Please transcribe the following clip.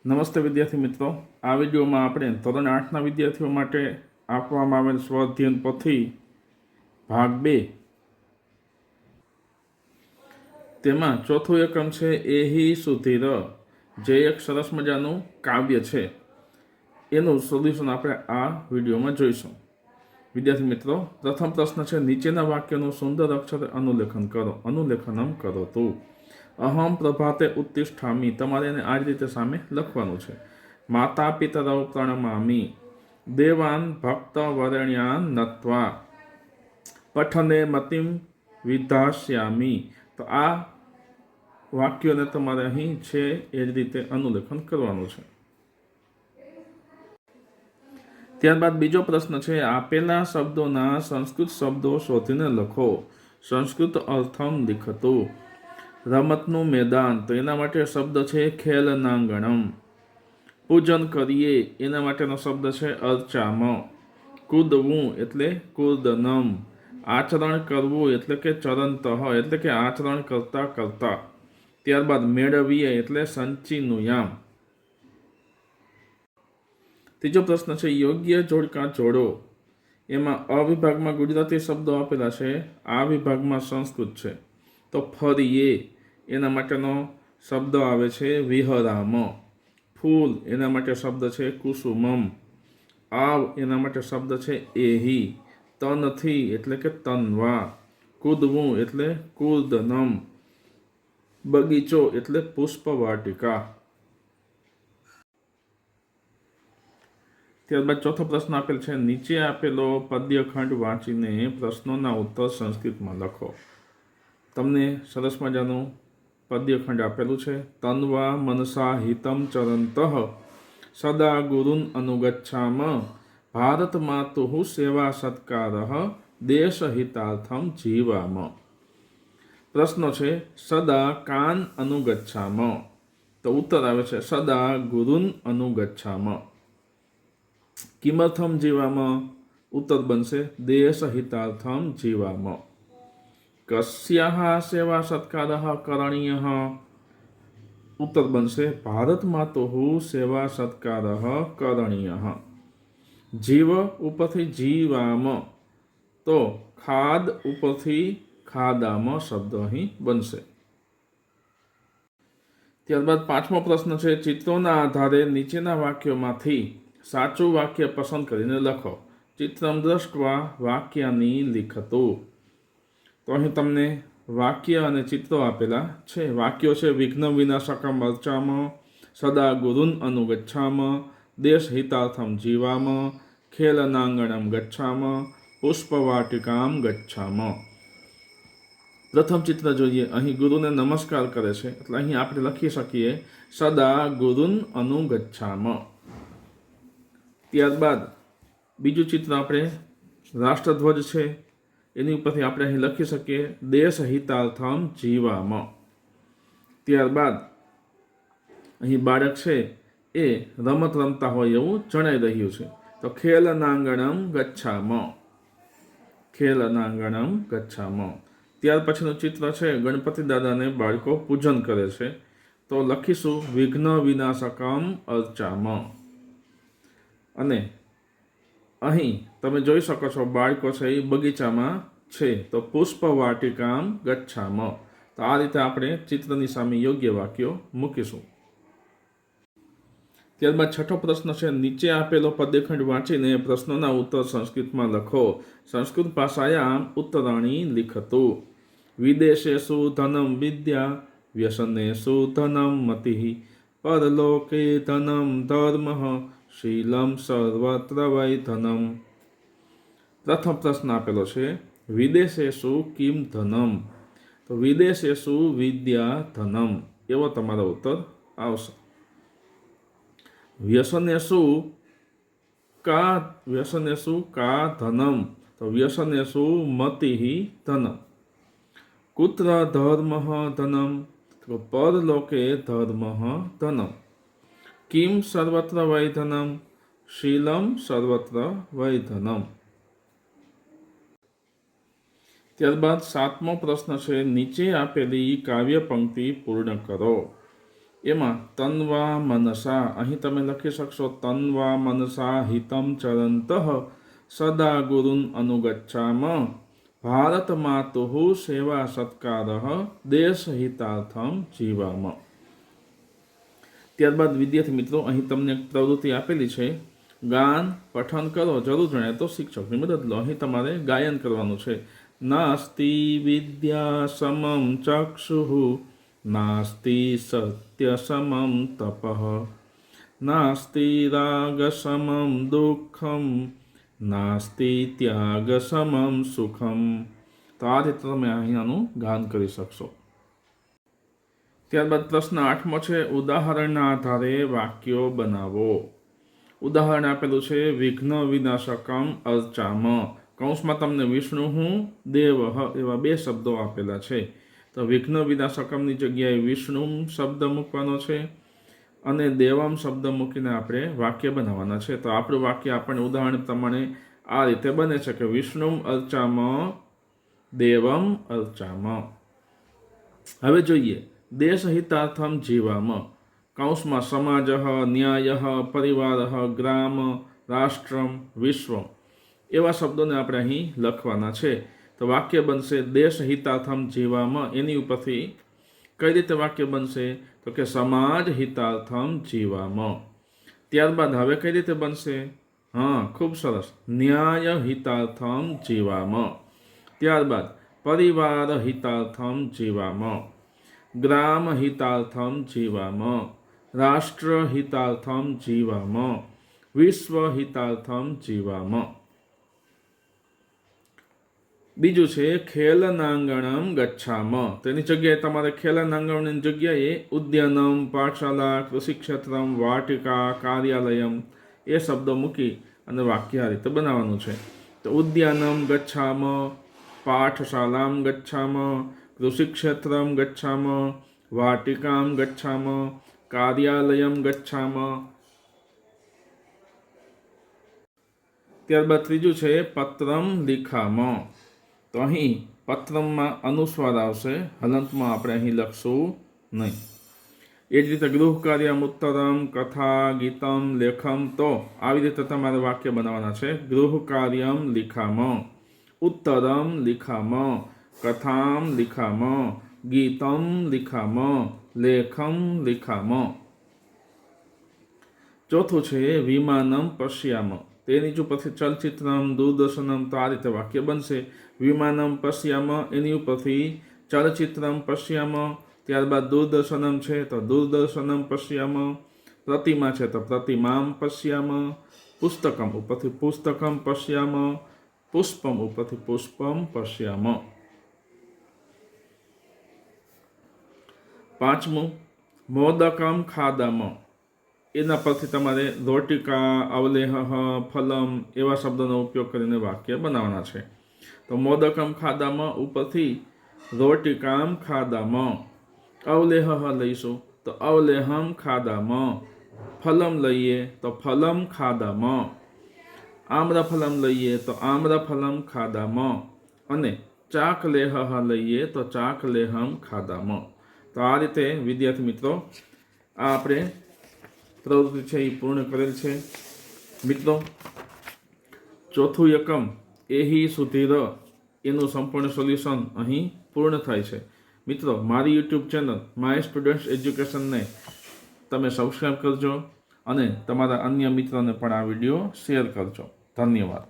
નમસ્તે વિદ્યાર્થી મિત્રો, આ વિડીયોમાં આપણે ધોરણ 8ના વિદ્યાર્થીઓ માટે આપવામાં આવેલ સ્વઅધ્યયન પોથી ભાગ 2 તેમાં ચોથું એકમ છે એહી સુધીર, જે એક સરસ મજાનું કાવ્ય છે. એનું સોલ્યુશન આપણે આ વિડીયોમાં જોઈશું. વિદ્યાર્થી મિત્રો, પ્રથમ પ્રશ્ન છે નીચેના વાક્યનું સુંદર અક્ષરે અનુલેખન કરો. અનુલેખનમ કરો તું. અહમ પ્રભાતે ઉત્તિષ્ઠામી, તમારે એને આ જ રીતે સામે લખવાનું છે. માતા પિતરૌ પ્રણમામી, દેવાન ભક્ત વરેણ્યાન નત્વા, પઠને મતિમ વિધાસ્યામી. તો આ વાક્યોને તમારે અહીં છે એ જ રીતે અનુલેખન કરવાનું છે. ત્યારબાદ બીજો પ્રશ્ન છે આપેલા શબ્દોના સંસ્કૃત શબ્દો શોધીને લખો. સંસ્કૃત અર્થમ લિખતો. રમતનું મેદાન, તો એના માટે શબ્દ છે ખેલનાંગણમ. પૂજન કરીએ, એના માટેનો શબ્દ છે અર્ચામ. કૂદવું એટલે કૂર્દનમ. આચરણ કરવું એટલે કે ચરંતઃ, એટલે કે આચરણ કરતા કરતા. ત્યારબાદ મેળવીએ એટલે સંચિનુયામ. ત્રીજો પ્રશ્ન છે યોગ્ય જોડકા જોડો. એમાં અ વિભાગમાં ગુજરાતી શબ્દો આપેલા છે, આ વિભાગમાં સંસ્કૃત છે. તો ફરીએ એના માટેનો શબ્દ આવે છે વિહરામ. ફૂલ એના માટે શબ્દ છે કુસુમમ. આવ એના માટે શબ્દ છે એહી. તનથી એટલે કે તન્વા. કૂદવું એટલે કૂર્દનમ. બગીચો એટલે પુષ્પવાટિકા. ત્યારબાદ ચોથો પ્રશ્ન આપેલ છે નીચે આપેલો પદ્યખંડ વાંચીને પ્રશ્નોના ઉત્તર સંસ્કૃતમાં લખો. તમને સરસ મજાનું પદ્યખંડ આપેલું છે. તન્વા મનસા હિતમ ચરંતઃ સદા ગુરુન અનુગચ્છામ ભારત માતુઃ સેવા સત્કારઃ દેશ હિતાર્થમ જીવામ. પ્રશ્નો છે સદા કાન અનુગચ્છામ. તો ઉત્તર આવે છે સદા ગુરુન અનુગચ્છામ. કિમર્થમ જીવામ. ઉત્તર બનશે દેશ હિતાર્થમ જીવામ. કસ્યાઃ સેવા સત્કારઃ કરણીયઃ. ઉત્તર બનશે ભારત માતુઃ સેવા સત્કારઃ કરણીયઃ. જીવ ઉપરથી જીવામ, તો ખાદ ઉપરથી ખાદામ શબ્દ અહીં બનશે. ત્યારબાદ પાંચમો પ્રશ્ન છે ચિત્રોના આધારે નીચેના વાક્યોમાંથી સાચું વાક્ય પસંદ કરીને લખો. ચિત્રમ દ્રષ્ટવા વાક્યાની લિખતો. તો અહીં તમને વાક્ય અને ચિત્રો આપેલા છે. વાક્યો છે વિઘ્ન વિનાશકમ અર્ચામ, સદા ગુરુન અનુગચ્છામ, દેશ હિતાર્થમ જીવામ, ખેલનાંગણમ ગચ્છામ, પુષ્પવાટિકામ ગચ્છામ. પ્રથમ ચિત્ર જોઈએ. અહીં ગુરુને નમસ્કાર કરે છે, એટલે અહીં આપણે લખી શકીએ સદા ગુરુન અનુગચ્છામ. ત્યારબાદ બીજું ચિત્ર આપણે રાષ્ટ્રધ્વજ છે, એની ઉપરથી આપણે અહીં લખી શકીએ દેશ હિતાર્થમ જીવામ. ત્યારબાદ અહીં બાળક છે એ રમત રમતા હોય એવું જણાઈ રહ્યું છે, તો ખેલનાંગણમ ગચ્છામ. ખેલનાંગણમ ગચ્છામ. ત્યાર પછીનું ચિત્ર છે ગણપતિ દાદાને બાળકો પૂજન કરે છે, તો લખીશું વિઘ્ન વિનાશકમ અર્ચામ. અને અહીં તમે જોઈ શકો છો બાળકો છે એ બગીચામાં છે, તો પુષ્પવાટિકામ ગચ્છામ. તો આ રીતે આપણે ચિત્રની સામે યોગ્ય વાક્યો મૂકીશું. ત્યારબાદ છઠ્ઠો પ્રશ્ન છે નીચે આપેલો પદ્યખંડ વાંચીને પ્રશ્નોના ઉત્તર સંસ્કૃતમાં લખો. સંસ્કૃત ભાષાયામ ઉત્તરાણી લિખતો. વિદેશેષુ ધનમ વિદ્યા, વ્યસનેષુ ધનમ મતિઃ, પરલોકે ધનમ ધર્મઃ, શીલમ સર્વત્ર વૈ ધનમ. પ્રથમ પ્રશ્ન આપેલો છે વિદેશેષુ કિમ ધનમ. તો વિદેશેષુ વિદ્યા ધનમ એવો તમારો ઉત્તર આવશે. વ્યસનેષુ કા ધનમ. તો વ્યસનેષુ મતિઃ ધનમ. કુત્ર ધર્મઃ ધનમ. તો પરલોકે ધર્મઃ ધનમ. કિમ સર્વત્ર વૈ ધનમ. શીલમ સર્વત્ર વૈ ધનમ. ત્યારબાદ સાતમો પ્રશ્ન છે નીચે આપેલી કાવ્ય પંક્તિ પૂર્ણ કરો. એમાં તન્વા મનસા, અહીં તમે લખી શકશો તન્વા મનસા હિતમ ચરંતઃ સદા ગુરુન અનુગચ્છામ ભારત માતુઃ સેવા સત્કારઃ દેશ હિતાર્થમ જીવામ. ત્યારબાદ વિદ્યાર્થી મિત્રો અહીં તમને એક પ્રવૃત્તિ આપેલી છે, ગાન પઠન કરો, જરૂર જણાય તો શિક્ષકની મદદ લો. અહીં તમારે ગાયન કરવાનું છે. નાસ્તિ વિદ્યા સમમ ચક્ષુઃ નાસ્તિ સત્ય સમમ તપઃ નાસ્તિ રાગ સમમ દુઃખમ નાસ્તિ ત્યાગ સમમ સુખમ. તો આ રીતે તમે અહીંયાનું ગાન કરી શકશો. ત્યારબાદ પ્રશ્ન 8મો છે, ઉદાહરણના આધારે વાક્યો બનાવો. ઉદાહરણ આપેલું છે વિઘ્ન વિનાશકમ અર્ચામ, કૌંસમાં તમને વિષ્ણુ દેવ એવા બે શબ્દો આપેલા છે. તો વિઘ્ન વિનાશકમની જગ્યાએ વિષ્ણુ શબ્દ મૂકવાનો છે અને દેવમ શબ્દ મૂકીને આપણે વાક્ય બનાવવાના છે. તો આપણું વાક્ય આપણને ઉદાહરણ પ્રમાણે આ રીતે બને છે કે વિષ્ણુ અર્ચામ દેવમ અર્ચામ. હવે જોઈએ દેશ હિતાર્થમ જીવામ, કૌંસમાં સમાજ, ન્યાય, પરિવાર, ગ્રામ, રાષ્ટ્રમ, વિશ્વમ એવા શબ્દોને આપણે અહીં લખવાના છે. તો વાક્ય બનશે દેશ હિતાર્થમ જીવામાં. એની ઉપરથી કઈ રીતે વાક્ય બનશે? તો કે સમાજ હિતાર્થમ જીવામાં. ત્યારબાદ હવે કઈ રીતે બનશે? ખૂબ સરસ, ન્યાય હિતાર્થમ જીવામાં. ત્યારબાદ પરિવાર હિતાર્થમ જીવામાં, ગ્રામ હિતાર્થમ જીવામાં, રાષ્ટ્ર હિતાર્થમ જીવામાં, વિશ્વ હિતાર્થમ જીવામાં. બીજું છે ખેલનાંગણમ ગચ્છામ, તેની જગ્યાએ તમારે ખેલનાંગણની જગ્યાએ ઉદ્યાનમ, પાઠશાલા, કૃષિક્ષેત્રમ, વાટિકા, કાર્યાલયમ એ શબ્દો મૂકી અને વાક્ય આ રીતે બનાવવાનું છે. તો ઉદ્યાનમ ગચ્છામ, પાઠશાલામ ગચ્છામ, કૃષિક્ષેત્રમ ગચ્છામ, વાટિકામ ગચ્છામ, કાર્યાલયમ ગચ્છામ. ત્યારબાદ ત્રીજું છે પત્રમ લિખામ. તો અહીં પત્રમમાં અનુસ્વાર આવશે, હલંતમાં આપણે અહીં લખશું નહીં. એ જ રીતે ગૃહ કાર્યમ ઉત્તરમ, કથા, ગીતમ, લેખમ. તો આવી રીતે તમારે વાક્ય બનાવવાના છે. ગૃહ કાર્યમ લિખામ, ઉત્તરમ લિખામ, કથામ લિખામ, ગીતમ લિખામ, લેખમ લિખામ. ચોથું છે વિમાનમ પશ્યામ, તેની જ ઉપરથી ચલચિત્રમ, દૂરદર્શનમ. તો આ રીતે વાક્ય બનશે. વિમાનમ પશ્યામ, એની ઉપરથી ચલચિત્રમ પશ્યામ, ત્યારબાદ દૂરદર્શનમ છે તો દૂરદર્શનમ પશ્યામ, પ્રતિમા છે તો પ્રતિમામ પશ્યામ, પુસ્તકમ ઉપરથી પુસ્તકમ પશ્યામ, પુષ્પમ ઉપરથી પુષ્પમ પશ્યામ. પાંચમું મોદકમ ખાદામ, એના પરથી તમારે રોટિકા, અવલેહ, ફલમ એવા શબ્દોનો ઉપયોગ કરીને વાક્ય બનાવવાના છે. તો મોદકમ ખાદામ ઉપરથી રોટિકામ ખાદામ, અવલેહ લઈશું તો અવલેહમ ખાદામ, ફલમ લઈએ તો ફલમ ખાદામ, આમ્રફલમ લઈએ તો આમ્રફલમ ખાદામ, અને ચાકલેહ લઈએ તો ચાકલેહમ ખાદામ. તો આ રીતે વિદ્યાર્થી મિત્રો આ આપણે પ્રવૃત્તિ છે એ પૂર્ણ કરેલ છે. મિત્રો ચોથું એકમ એહી સુધી એનું સંપૂર્ણ સોલ્યુશન અહીં પૂર્ણ થાય છે. મિત્રો મારી યુટ્યુબ ચેનલ માય સ્ટુડન્ટ્સ એજ્યુકેશનને તમે સબસ્ક્રાઈબ કરજો અને તમારા અન્ય મિત્રોને પણ આ વિડીયો શેર કરજો. ધન્યવાદ.